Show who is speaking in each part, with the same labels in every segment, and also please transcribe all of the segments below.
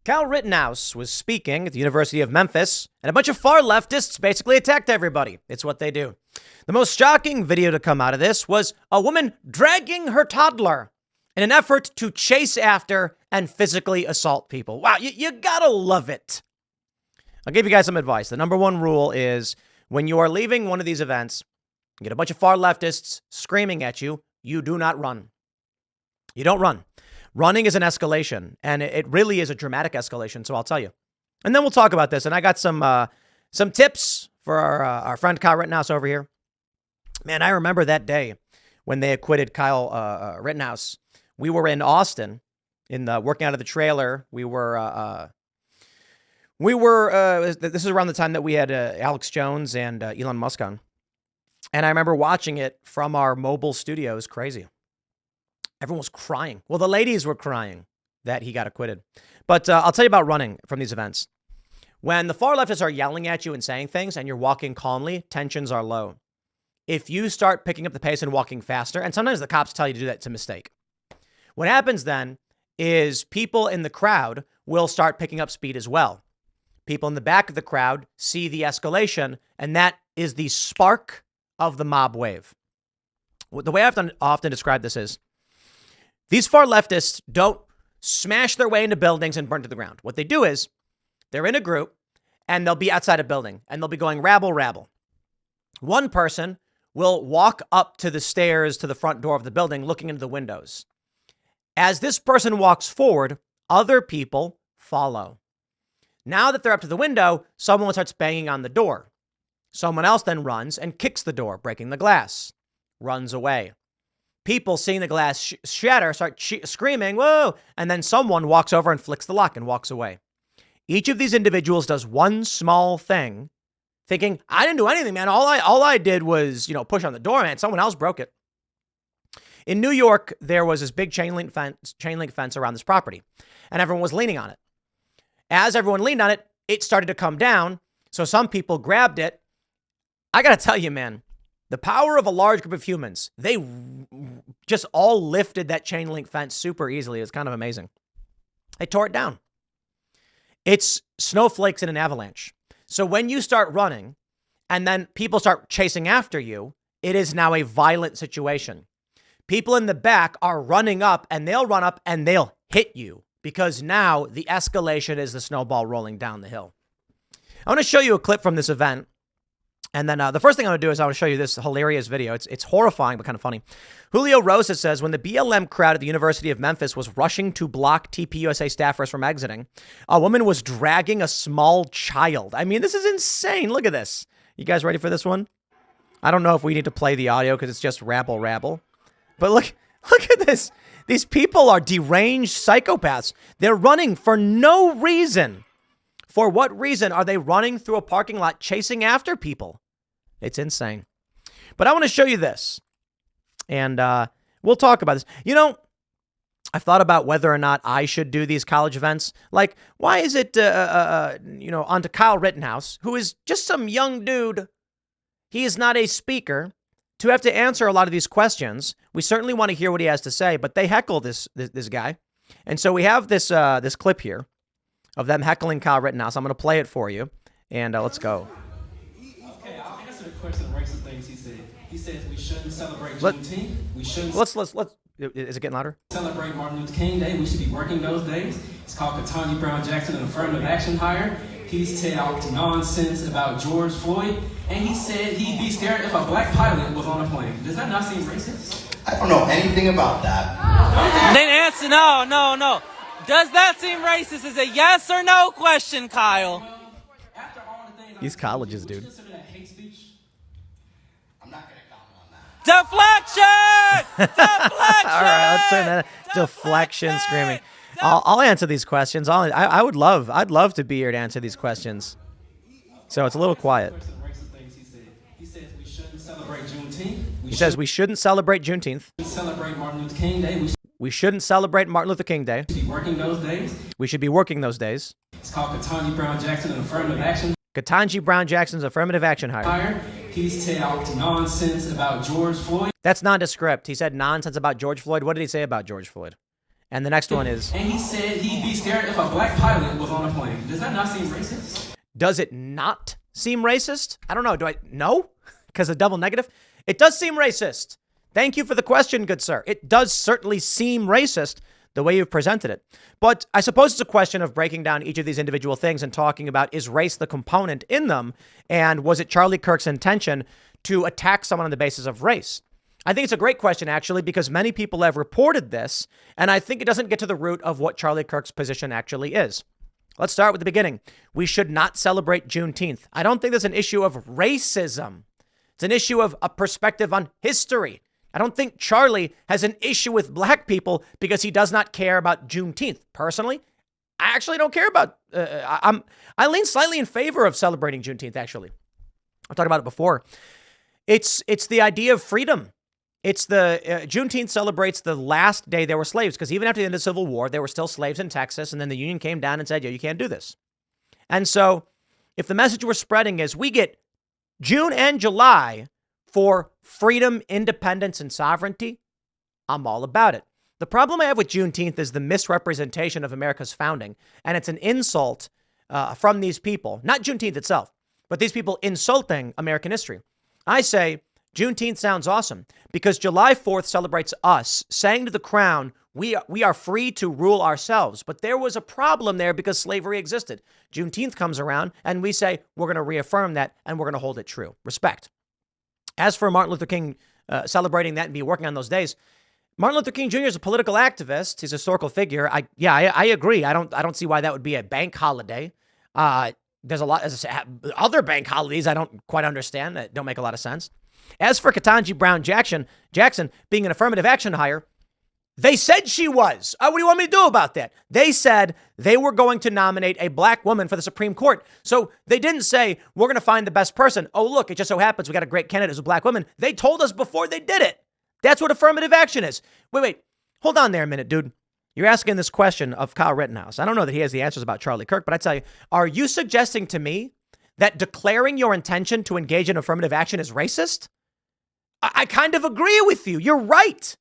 Speaker 1: Kyle Rittenhouse was speaking at the University of Memphis, and a bunch of far leftists basically attacked everybody. It's what they do. The most shocking video to come out of this was a woman dragging her toddler in an effort to chase after and physically assault people. Wow, you gotta love it. I'll give you guys some advice. The number one rule is when you are leaving one of these events, you get a bunch of far leftists screaming at you, you do not run. You don't run. Running is an escalation, and it really is a dramatic escalation, so I'll tell you. And then we'll talk about this, and I got some tips for our friend Kyle Rittenhouse over here. Man, I remember that day when they acquitted Kyle Rittenhouse. We were in Austin, working out of the trailer. This is around the time that we had Alex Jones and Elon Musk on. And I remember watching it from our mobile studio. It was crazy. Everyone was crying. Well, the ladies were crying that he got acquitted. But I'll tell you about running from these events. When the far leftists are yelling at you and saying things and you're walking calmly, tensions are low. If you start picking up the pace and walking faster, and sometimes the cops tell you to do that, it's a mistake. What happens then is people in the crowd will start picking up speed as well. People in the back of the crowd see the escalation, and that is the spark of the mob wave. The way I've often described this is, these far leftists don't smash their way into buildings and burn to the ground. What they do is they're in a group and they'll be outside a building and they'll be going rabble, rabble. One person will walk up to the stairs to the front door of the building looking into the windows. As this person walks forward, other people follow. Now that they're up to the window, someone starts banging on the door. Someone else then runs and kicks the door, breaking the glass, runs away. People seeing the glass shatter start screaming, whoa, and then someone walks over and flicks the lock and walks away. Each of these individuals does one small thing, thinking, I didn't do anything, man. All I did was, push on the door, man. Someone else broke it. In New York, there was this big chain link fence around this property, and everyone was leaning on it. As everyone leaned on it, it started to come down, so some people grabbed it. I got to tell you, man, the power of a large group of humans, they just all lifted that chain link fence super easily. It was kind of amazing. They tore it down. It's snowflakes in an avalanche. So when you start running and then people start chasing after you, it is now a violent situation. People in the back are running up and they'll run up and they'll hit you because now the escalation is the snowball rolling down the hill. I want to show you a clip from this event. And then the first thing I'm going to do is I want to show you this hilarious video. It's horrifying, but kind of funny. Julio Rosa says, when the BLM crowd at the University of Memphis was rushing to block TPUSA staffers from exiting, a woman was dragging a small child. I mean, this is insane. Look at this. You guys ready for this one? I don't know if we need to play the audio because it's just rabble. But look at this. These people are deranged psychopaths. They're running for no reason. For what reason are they running through a parking lot chasing after people? It's insane. But I want to show you this. And we'll talk about this. I've thought about whether or not I should do these college events. Like, why is it, onto Kyle Rittenhouse, who is just some young dude. He is not a speaker, to have to answer a lot of these questions. We certainly want to hear what he has to say, but they heckle this guy. And so we have this clip here of them heckling Kyle Rittenhouse. I'm going to play it for you, and let's go.
Speaker 2: Okay, I'll answer the question of racist things he said. He says we shouldn't celebrate Juneteenth. We shouldn't.
Speaker 1: Let's. Is it getting louder?
Speaker 2: Celebrate Martin Luther King Day. We should be working those days. It's called Ketanji Brown Jackson, an affirmative action hire. He's talked nonsense about George Floyd, and he said he'd be scared if a black pilot was on a plane. Does that not seem racist?
Speaker 3: I don't know anything about that.
Speaker 4: Then answer no. Does that seem racist? Is a yes or no question, Kyle.
Speaker 2: After all the things
Speaker 1: These colleges, dude.
Speaker 2: Consider that hate speech?
Speaker 3: I'm not going to comment on that.
Speaker 4: Deflection!
Speaker 1: All right, let's turn that. Deflection, screaming. I'll answer these questions. I'd love to be here to answer these questions. So it's a little quiet.
Speaker 2: He says we shouldn't celebrate Juneteenth.
Speaker 1: He says we shouldn't celebrate Juneteenth.
Speaker 2: Celebrate Martin Luther King Day.
Speaker 1: We shouldn't celebrate Martin Luther King Day.
Speaker 2: We should be working those days.
Speaker 1: We should be working those days.
Speaker 2: It's called Ketanji Brown Jackson, an affirmative action.
Speaker 1: Ketanji Brown Jackson's affirmative action hire.
Speaker 2: He's talked nonsense about George Floyd.
Speaker 1: That's nondescript. He said nonsense about George Floyd. What did he say about George Floyd? And the next one is...
Speaker 2: And he said he'd be scared if a black pilot was on a plane. Does that not seem racist?
Speaker 1: Does it not seem racist? I don't know. Do I? No? Because of double negative? It does seem racist. Thank you for the question, good sir. It does certainly seem racist the way you've presented it. But I suppose it's a question of breaking down each of these individual things and talking about, is race the component in them? And was it Charlie Kirk's intention to attack someone on the basis of race? I think it's a great question, actually, because many people have reported this, and I think it doesn't get to the root of what Charlie Kirk's position actually is. Let's start with the beginning. We should not celebrate Juneteenth. I don't think there's an issue of racism. It's an issue of a perspective on history. I don't think Charlie has an issue with black people because he does not care about Juneteenth. Personally, I actually don't care about, I lean slightly in favor of celebrating Juneteenth, actually. I've talked about it before. It's the idea of freedom. It's the Juneteenth celebrates the last day there were slaves, because even after the end of the Civil War, there were still slaves in Texas. And then the Union came down and said, yeah, you can't do this. And so if the message we're spreading is we get June and July for freedom, independence, and sovereignty, I'm all about it. The problem I have with Juneteenth is the misrepresentation of America's founding. And it's an insult from these people, not Juneteenth itself, but these people insulting American history. I say, Juneteenth sounds awesome because July 4th celebrates us saying to the crown, we are free to rule ourselves. But there was a problem there because slavery existed. Juneteenth comes around and we say, we're going to reaffirm that and we're going to hold it true. Respect. As for Martin Luther King celebrating that and be working on those days, Martin Luther King Jr. is a political activist. He's a historical figure. I agree. I don't see why that would be a bank holiday. There's a lot of other bank holidays I don't quite understand that don't make a lot of sense. As for Ketanji Brown Jackson being an affirmative action hire, they said she was. What do you want me to do about that? They said they were going to nominate a black woman for the Supreme Court. So they didn't say, we're going to find the best person. Oh, look, it just so happens we got a great candidate who's a black woman. They told us before they did it. That's what affirmative action is. Wait. Hold on there a minute, dude. You're asking this question of Kyle Rittenhouse. I don't know that he has the answers about Charlie Kirk, but I tell you, are you suggesting to me that declaring your intention to engage in affirmative action is racist? I kind of agree with you. You're right.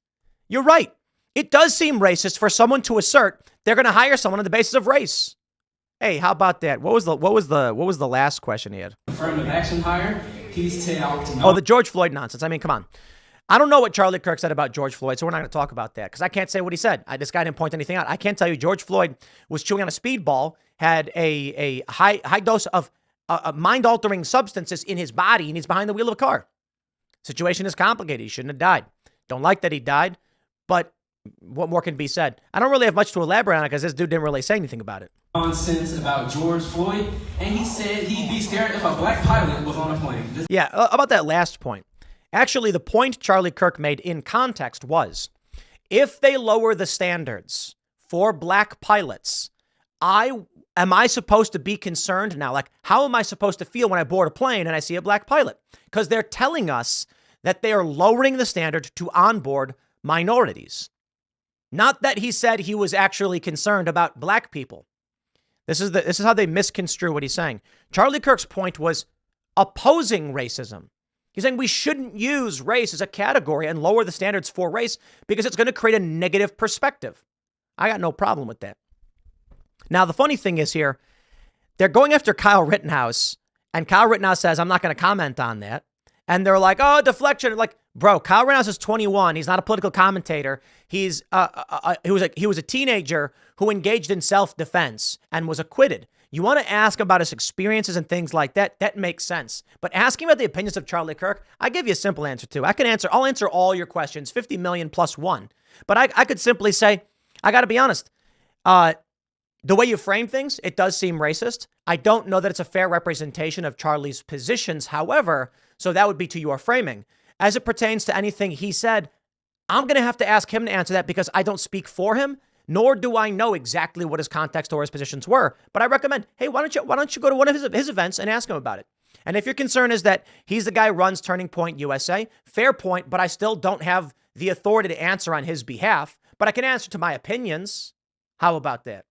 Speaker 1: You're right. It does seem racist for someone to assert they're going to hire someone on the basis of race. Hey, how about that? What was the last question he had?
Speaker 2: Affirmative action hire. Please tell.
Speaker 1: Oh, the George Floyd nonsense. I mean, come on. I don't know what Charlie Kirk said about George Floyd, so we're not going to talk about that because I can't say what he said. This guy didn't point anything out. I can't tell you George Floyd was chewing on a speedball, had a high dose of mind-altering substances in his body, and he's behind the wheel of a car. Situation is complicated. He shouldn't have died. Don't like that he died, but what more can be said? I don't really have much to elaborate on it because this dude didn't really say anything about it.
Speaker 2: Nonsense about George Floyd, and he said he'd be scared if a black pilot was on a plane.
Speaker 1: Yeah, about that last point. Actually, the point Charlie Kirk made in context was, if they lower the standards for black pilots, am I supposed to be concerned now? Like, how am I supposed to feel when I board a plane and I see a black pilot? Because they're telling us that they are lowering the standard to onboard minorities. Not that he said he was actually concerned about black people. This is how they misconstrue what he's saying. Charlie Kirk's point was opposing racism. He's saying we shouldn't use race as a category and lower the standards for race because it's going to create a negative perspective. I got no problem with that. Now, the funny thing is here, they're going after Kyle Rittenhouse, and Kyle Rittenhouse says, I'm not going to comment on that. And they're like, oh, deflection. Like, bro, Kyle Rittenhouse is 21. He's not a political commentator. He was a teenager who engaged in self-defense and was acquitted. You want to ask about his experiences and things like that? That makes sense. But asking about the opinions of Charlie Kirk, I give you a simple answer too. I'll answer all your questions, 50 million plus one. But I could simply say, I got to be honest. The way you frame things, it does seem racist. I don't know that it's a fair representation of Charlie's positions, however, so that would be to your framing. As it pertains to anything he said, I'm going to have to ask him to answer that because I don't speak for him, nor do I know exactly what his context or his positions were. But I recommend, hey, why don't you go to one of his events and ask him about it? And if your concern is that he's the guy who runs Turning Point USA, fair point, but I still don't have the authority to answer on his behalf, but I can answer to my opinions. How about that?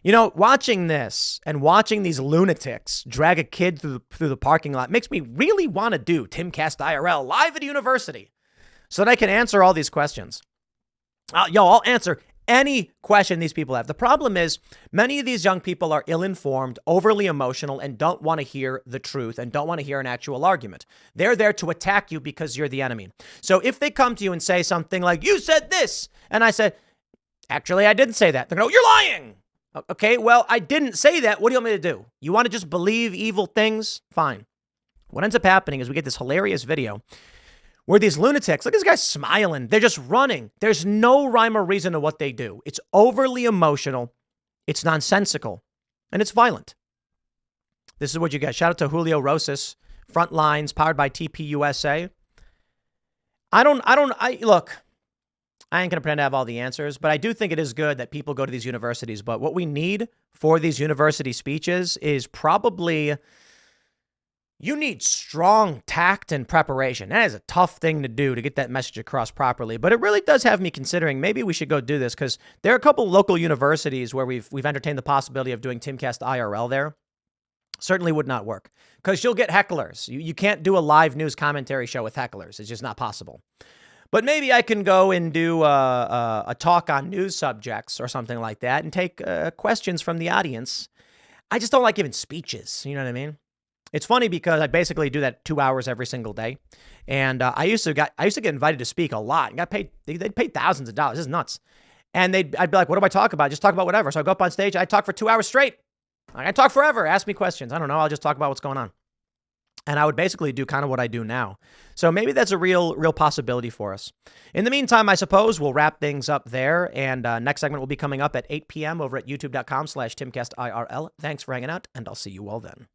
Speaker 1: You know, watching this and watching these lunatics drag a kid through the parking lot makes me really want to do Timcast IRL live at university so that I can answer all these questions. I'll answer any question these people have. The problem is many of these young people are ill-informed, overly emotional, and don't want to hear the truth and don't want to hear an actual argument. They're there to attack you because you're the enemy. So if they come to you and say something like, you said this, and I said, actually, I didn't say that. They're going to go, you're lying. Okay, well, I didn't say that. What do you want me to do? You want to just believe evil things? Fine. What ends up happening is we get this hilarious video where these lunatics, look at this guy smiling. They're just running. There's no rhyme or reason to what they do. It's overly emotional. It's nonsensical. And it's violent. This is what you get. Shout out to Julio Rosas, Front Lines, powered by TPUSA. Look, I ain't going to pretend to have all the answers, but I do think it is good that people go to these universities. But what we need for these university speeches is probably, you need strong tact and preparation. That is a tough thing to do to get that message across properly. But it really does have me considering maybe we should go do this, because there are a couple local universities where we've entertained the possibility of doing Timcast IRL there. Certainly would not work, because you'll get hecklers. You can't do a live news commentary show with hecklers. It's just not possible. But maybe I can go and do a talk on news subjects or something like that and take questions from the audience. I just don't like giving speeches. You know what I mean? It's funny because I basically do that 2 hours every single day. And I used to get invited to speak a lot and got paid. They'd pay thousands of dollars. This is nuts. And I'd be like, what do I talk about? Just talk about whatever. So I go up on stage. I talk for 2 hours straight. I talk forever. Ask me questions. I don't know. I'll just talk about what's going on. And I would basically do kind of what I do now. So maybe that's a real possibility for us. In the meantime, I suppose we'll wrap things up there. And next segment will be coming up at 8 p.m. over at youtube.com/TimcastIRL. Thanks for hanging out, and I'll see you all then.